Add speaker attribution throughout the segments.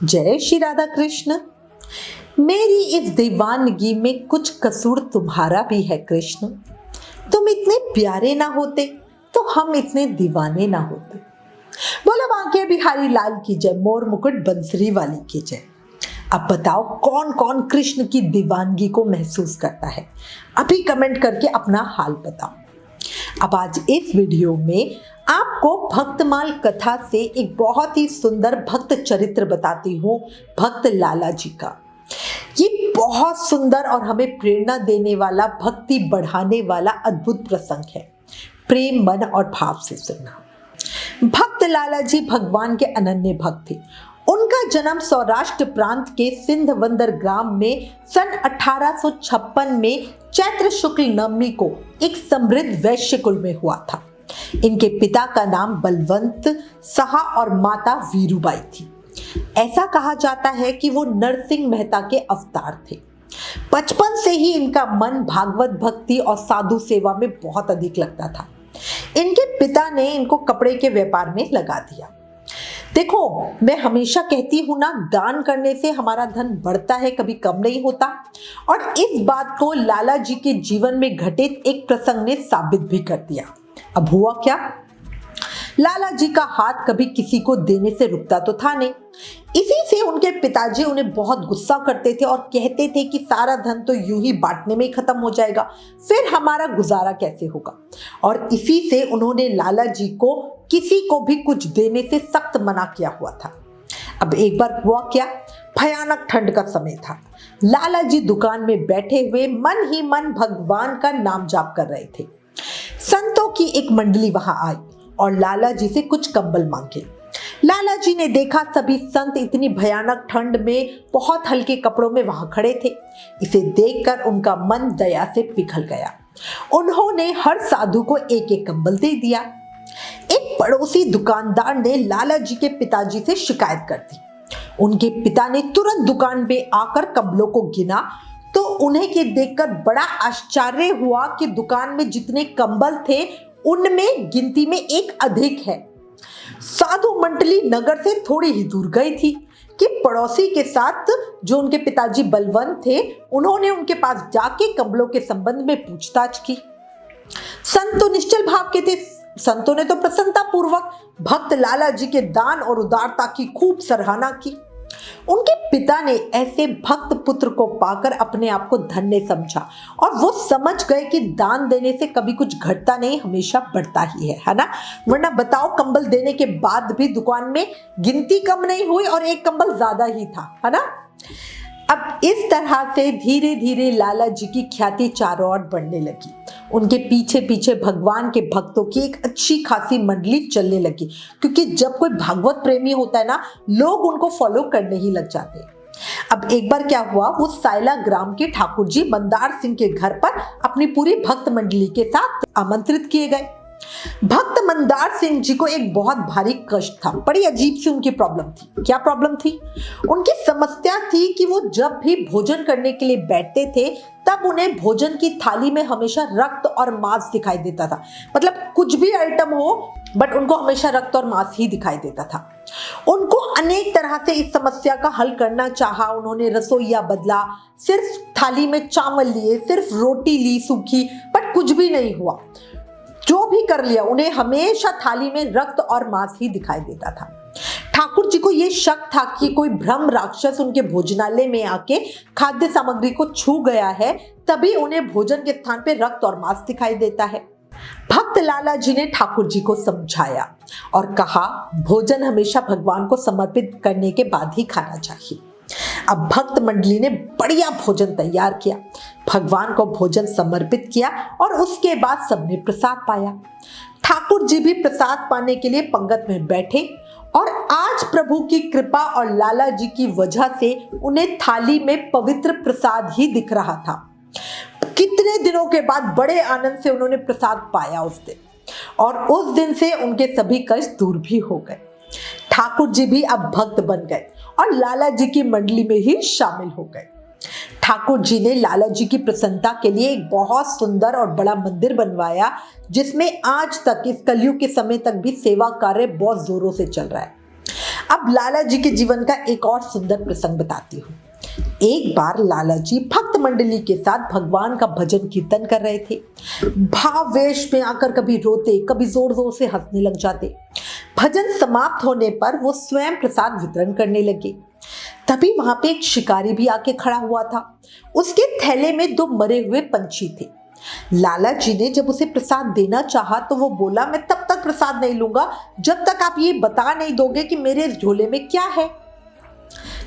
Speaker 1: जय श्री राधा कृष्ण। मेरी इस दीवानगी में कुछ कसूर तुम्हारा भी है कृष्ण। तुम इतने प्यारे ना होते तो हम इतने दीवाने ना होते। बोलो बांके बिहारी लाल की जय, मोर मुकुट बंसरी वाली की जय। अब बताओ कौन कौन कृष्ण की दीवानगी को महसूस करता है? अभी कमेंट करके अपना हाल बताओ। अब आज इस वीडियो में आपको भक्तमाल कथा से एक बहुत ही सुंदर भक्त चरित्र बताती हूँ, भक्त लाला जी का। ये बहुत सुंदर और हमें प्रेरणा देने वाला, भक्ति बढ़ाने वाला अद्भुत प्रसंग है। प्रेम, मन और भाव से सुनना। भक्त लाला जी भगवान के अनन्य भक्त थे। उनका जन्म सौराष्ट्र प्रांत के सिंधवंदर ग्राम में सन 1856 में चैत्र शुक्ल नवमी को एक समृद्ध वैश्य कुल में हुआ था। इनके पिता का नाम बलवंत साहा और माता वीरूबाई थी। ऐसा कहा जाता है कि वो नरसिंह मेहता के अवतार थे। बचपन से ही इनका मन भागवत भक्ति और साधु सेवा में बहुत अधिक लगता था। इनके पिता ने इनको कपड़े के व्यापार में लगा दिया। देखो, मैं हमेशा कहती हूँ ना, दान करने से हमारा धन बढ़ता है, कभी कम नहीं होता। और इस बात को लाला जी के जीवन में घटित एक प्रसंग ने साबित भी कर दिया। अब हुआ क्या? लाला जी का हाथ कभी किसी को देने से रुकता तो था नहीं। इसी से उनके पिताजी उन्हें बहुत गुस्सा करते थे और कहते थे कि सारा धन तो यूं ही बांटने में ही खत्म हो जाएगा, फिर हमारा गुजारा कैसे होगा। और इसी से उन्होंने लाला जी को किसी को भी कुछ देने से सख्त मना किया हुआ था। अब एक बार हुआ क्या? भयानक ठंड का समय था। लाला जी दुकान में बैठे हुए मन ही मन भगवान का नाम जाप कर रहे थे। संतों की एक मंडली वहां आई और लाला जी से कुछ कंबल मांगे। लाला जी ने देखा सभी संत इतनी भयानक ठंड में बहुत हल्के कपड़ों में वहां खड़े थे। इसे देखकर उनका मन दया से पिघल गया। उन्होंने हर साधु को एक एक कंबल दे दिया। एक पड़ोसी दुकानदार ने लाला जी के पिताजी से शिकायत कर दी। उनके पिता ने तुरंत दुकान में आकर कंबलों को गिना तो उन्हें के देखकर बड़ा आश्चर्य हुआ कि दुकान में जितने कंबल थे उनमें गिनती में एक अधिक है। साधु मंडली नगर से थोड़ी ही दूर गई थी कि पड़ोसी के साथ जो उनके पिताजी बलवंत थे, उन्होंने उनके पास जाके कंबलों के संबंध में पूछताछ की। संत तो निश्चल भाव के थे। संतों ने तो प्रसन्नता पूर्वक भक्त लाला जी के दान और उदारता की खूब सराहना की। उनके पिता ने ऐसे भक्त पुत्र को पाकर अपने आप को धन्य समझा और वो समझ गए कि दान देने से कभी कुछ घटता नहीं, हमेशा बढ़ता ही है ना। वरना बताओ, कंबल देने के बाद भी दुकान में गिनती कम नहीं हुई और एक कंबल ज्यादा ही था, है ना। अब इस तरह से धीरे धीरे लाला जी की ख्याति चारों ओर बढ़ने लगी। उनके पीछे पीछे भगवान के भक्तों की एक अच्छी खासी मंडली चलने लगी, क्योंकि जब कोई भागवत प्रेमी होता है ना, लोग उनको फॉलो करने ही लग जाते हैं। अब एक बार क्या हुआ, वो सायला ग्राम के ठाकुर जी मंदार सिंह के घर पर अपनी पूरी भक्त मंडली के साथ आमंत्रित किए गए। भक्त मंदार सिंह जी को एक बहुत भारी कष्ट था। बड़ी अजीब सी उनकी प्रॉब्लम थी। क्या प्रॉब्लम थी? उनकी समस्या थी कि वो जब भी भोजन करने के लिए बैठते थे तब उन्हें भोजन की थाली में हमेशा रक्त और मांस दिखाई देता था। मतलब कुछ भी आइटम हो, बट उनको हमेशा रक्त और मांस ही दिखाई देता था। उनको अनेक तरह से इस समस्या का हल करना चाहा। उन्होंने रसोइया बदला, सिर्फ थाली में चावल लिए, सिर्फ रोटी ली सूखी, बट कुछ भी नहीं हुआ। जो भी कर लिया, उन्हें हमेशा थाली में रक्त और मांस ही दिखाई देता था। ठाकुर जी को यह शक था कि कोई ब्रह्म राक्षस उनके भोजनालय में आके खाद्य सामग्री को छू गया है, तभी उन्हें भोजन के स्थान पे रक्त और मांस दिखाई देता है। भक्त लाला जी ने ठाकुर जी को समझाया और कहा, भोजन हमेशा भगवान को समर्पित करने के बाद ही खाना चाहिए। अब भक्त मंडली ने बढ़िया भोजन तैयार किया, भगवान को भोजन समर्पित किया और उसके बाद सबने प्रसाद पाया। ठाकुर जी भी प्रसाद पाने के लिए पंगत में बैठे और आज प्रभु की कृपा और लाला जी की वजह से उन्हें थाली में पवित्र प्रसाद ही दिख रहा था। कितने दिनों के बाद बड़े आनंद से उन्होंने प्रसाद पाया उस दिन, और उस दिन से उनके सभी कष्ट दूर भी हो गए। ठाकुर जी भी अब भक्त बन गए और लाला जी की मंडली में ही शामिल हो गए। ठाकुर जी ने लाला जी की प्रसन्नता के लिए एक बहुत सुंदर और बड़ा मंदिर बनवाया, जिसमें आज तक, इस कलयुग के समय तक भी सेवा कार्य बहुत जोरों से चल रहा है। अब लाला जी के जीवन का एक और सुंदर प्रसंग बताती हूँ। एक बार लाला जी भक्त मंडली के साथ भगवान का भजन कीर्तन कर रहे थे। भावेश में आकर कभी रोते, कभी जोर जोर से हंसने लग जाते। भजन समाप्त होने पर वो स्वयं प्रसाद वितरण करने लगे। तभी वहां पे एक शिकारी भी आके खड़ा हुआ था। उसके थैले में 2 मरे हुए पंछी थे। लाला जी ने जब उसे प्रसाद देना चाहा तो वो बोला, मैं तब तक प्रसाद नहीं लूंगा जब तक आप ये बता नहीं दोगे कि मेरे झोले में क्या है।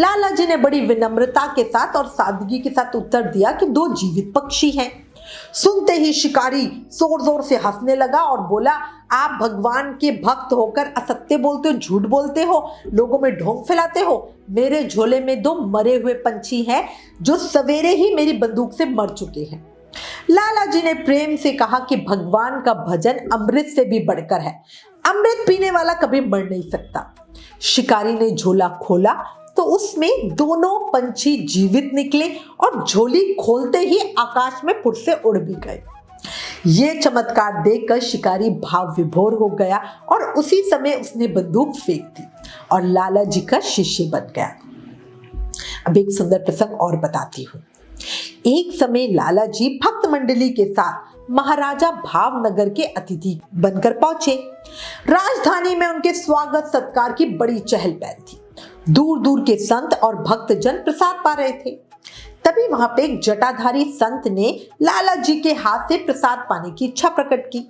Speaker 1: लाला जी ने बड़ी विनम्रता के साथ और सादगी के साथ उत्तर दिया कि 2 जीवित पक्षी हैं। सुनते ही शिकारी जोर जोर से हंसने लगा और बोला, आप भगवान के भक्त होकर असत्य बोलते हो, झूठ बोलते हो, लोगों में ढोंग फैलाते हो। मेरे झोले में 2 मरे हुए पंछी हैं जो सवेरे ही मेरी बंदूक से मर चुके हैं। लाला जी ने प्रेम से कहा कि भगवान का भजन अमृत से भी बढ़कर है। अमृत पीने वाला कभी मर नहीं सकता। शिकारी ने झोला खोला तो उसमें दोनों पंछी जीवित निकले और झोली खोलते ही आकाश में फुट से उड़ भी गए। ये चमत्कार देखकर शिकारी भाव विभोर हो गया और उसी समय उसने बंदूक फेंक दी और लाला जी का शिष्य बन गया। अब एक सुंदर प्रसंग और बताती हूँ। एक समय लाला जी भक्त मंडली के साथ महाराजा भावनगर के अतिथि बनकर पहुंचे। राजधानी में उनके स्वागत सत्कार की बड़ी चहल पहल थी। दूर दूर के संत और भक्तजन प्रसाद पा रहे थे। तभी वहां पे एक जटाधारी संत ने लाला जी के हाथ से प्रसाद पाने की इच्छा प्रकट की।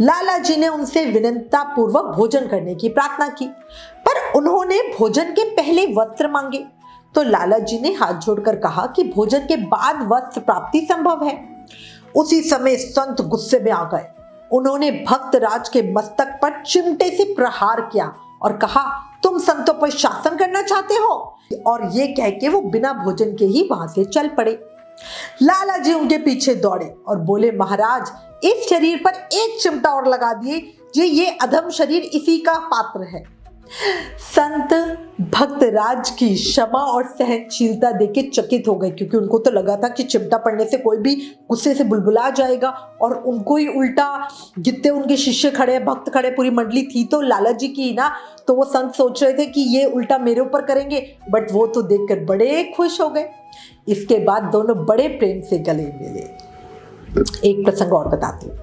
Speaker 1: लाला जी ने उनसे विनम्रता पूर्वक भोजन करने की प्रार्थना की, पर उन्होंने भोजन के पहले वस्त्र मांगे। तो लाला जी ने हाथ जोड़कर कहा कि भोजन के बाद वस्त्र प्राप्ति संभव है। उसी समय संत गुस्से में आ गए। उन्होंने भक्तराज के मस्तक पर चिमटे से प्रहार किया और कहा, तुम संतों पर शासन करना चाहते हो? और ये कह के वो बिना भोजन के ही वहां से चल पड़े। लाला जी उनके पीछे दौड़े और बोले, महाराज इस शरीर पर एक चिमटा और लगा दिए, ये अधम शरीर इसी का पात्र है। संत भक्तराज की क्षमा और सहनशीलता देख चकित हो गए, क्योंकि उनको तो लगा था कि चिमटा पड़ने से कोई भी गुस्से से बुलबुला जाएगा और उनको ही उल्टा, जितने उनके शिष्य खड़े, भक्त खड़े, पूरी मंडली थी तो लाला जी की ना, तो वो संत सोच रहे थे कि ये उल्टा मेरे ऊपर करेंगे, बट वो तो देखकर बड़े खुश हो गए। इसके बाद दोनों बड़े प्रेम से गले मिले। एक प्रसंग और बताती हूँ।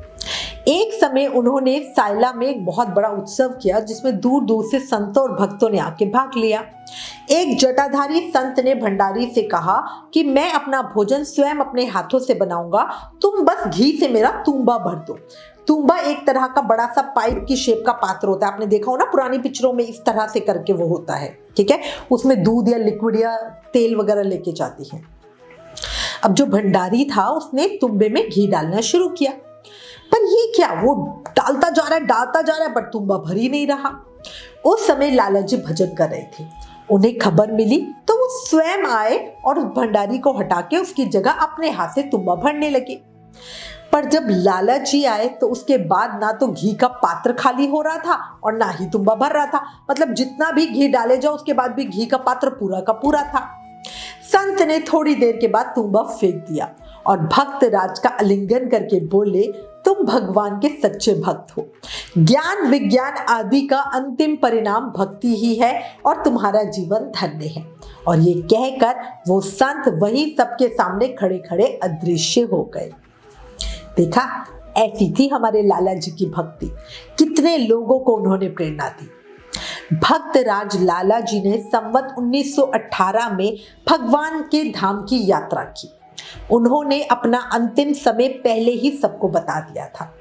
Speaker 1: एक समय उन्होंने सायला में एक बहुत बड़ा उत्सव किया जिसमें दूर दूर से संतों और भक्तों ने आके भाग लिया। एक जटाधारी संत ने भंडारी से कहा कि मैं अपना भोजन स्वयं अपने हाथों से बनाऊंगा, तुम बस घी से मेरा तुम्बा भर दो। तुम्बा एक तरह का बड़ा सा पाइप की शेप का पात्र होता है, आपने देखा हो ना पुरानी पिक्चरों में, इस तरह से करके वो होता है, ठीक है। उसमें दूध या लिक्विड या तेल वगैरह लेके जाती है। अब जो भंडारी था उसने तुम्बे में घी डालना शुरू किया, पर ये क्या, वो डालता जा रहा है, बट तुम्बा भर ही नहीं रहा। उस समय लाला जी भजन कर रहे थे। उन्हें खबर मिली तो वो स्वयं आए और भंडारी को हटा के उसकी जगह अपने हाथ से तुम्बा भरने लगे। पर जब लाला जी आए तो उसके बाद ना तो घी का पात्र खाली हो रहा था और ना ही तुम्बा भर रहा था। मतलब जितना भी घी डाले जाओ उसके बाद भी घी का पात्र पूरा का पूरा था। संत ने थोड़ी देर के बाद तुम्बा फेंक दिया और भक्त राज का आलिंगन करके बोले, तुम भगवान के सच्चे भक्त हो। ज्ञान विज्ञान आदि का अंतिम परिणाम भक्ति ही है और तुम्हारा जीवन धन्य है। और ये कहकर वो संत वही सबके सामने खड़े खड़े अदृश्य हो गए। देखा, ऐसी थी हमारे लाला जी की भक्ति। कितने लोगों को उन्होंने प्रेरणा दी। भक्तराज लाला जी ने संवत 1918 में भगवान के धाम की यात्रा की। उन्होंने अपना अंतिम समय पहले ही सबको बता दिया था।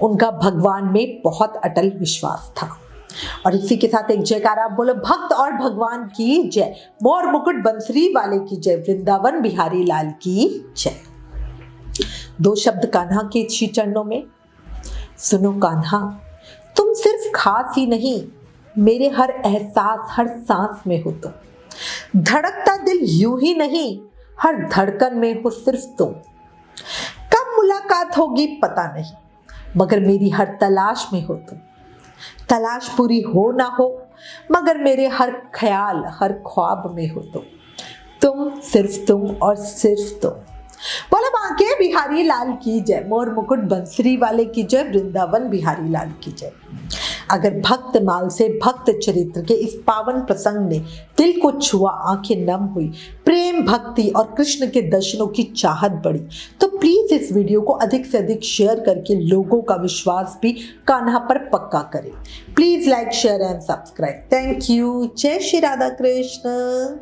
Speaker 1: उनका भगवान में बहुत अटल विश्वास था। और इसी के साथ एक जयकारा बोलो, भक्त और भगवान की जय, मोर मुकुट बंसरी वाले की जय, वृंदावन बिहारी लाल की जय। 2 शब्द कान्हा के श्री चरणों में। सुनो कान्हा, तुम सिर्फ खास ही नहीं, मेरे हर एहसास हर सांस में हो तुम। धड़कता दिल यूं ही नहीं, हर धड़कन में हो सिर्फ तुम। कब मुलाकात होगी पता नहीं, मगर मेरी हर तलाश में हो तुम। तलाश पूरी हो ना हो, मगर मेरे हर ख्याल हर ख्वाब में हो तुम सिर्फ तुम और सिर्फ तुम। बोला बांके बिहारी लाल की जय, मोर मुकुट बंसरी वाले की जय, वृंदावन बिहारी लाल की जय। अगर भक्त माल से भक्त चरित्र के इस पावन प्रसंग ने दिल को छुआ, आंखें नम हुई, प्रेम भक्ति और कृष्ण के दर्शनों की चाहत बढ़ी, तो प्लीज इस वीडियो को अधिक से अधिक शेयर करके लोगों का विश्वास भी कान्हा पर पक्का करें। Please like share and subscribe. Thank you. जय श्री राधा कृष्ण।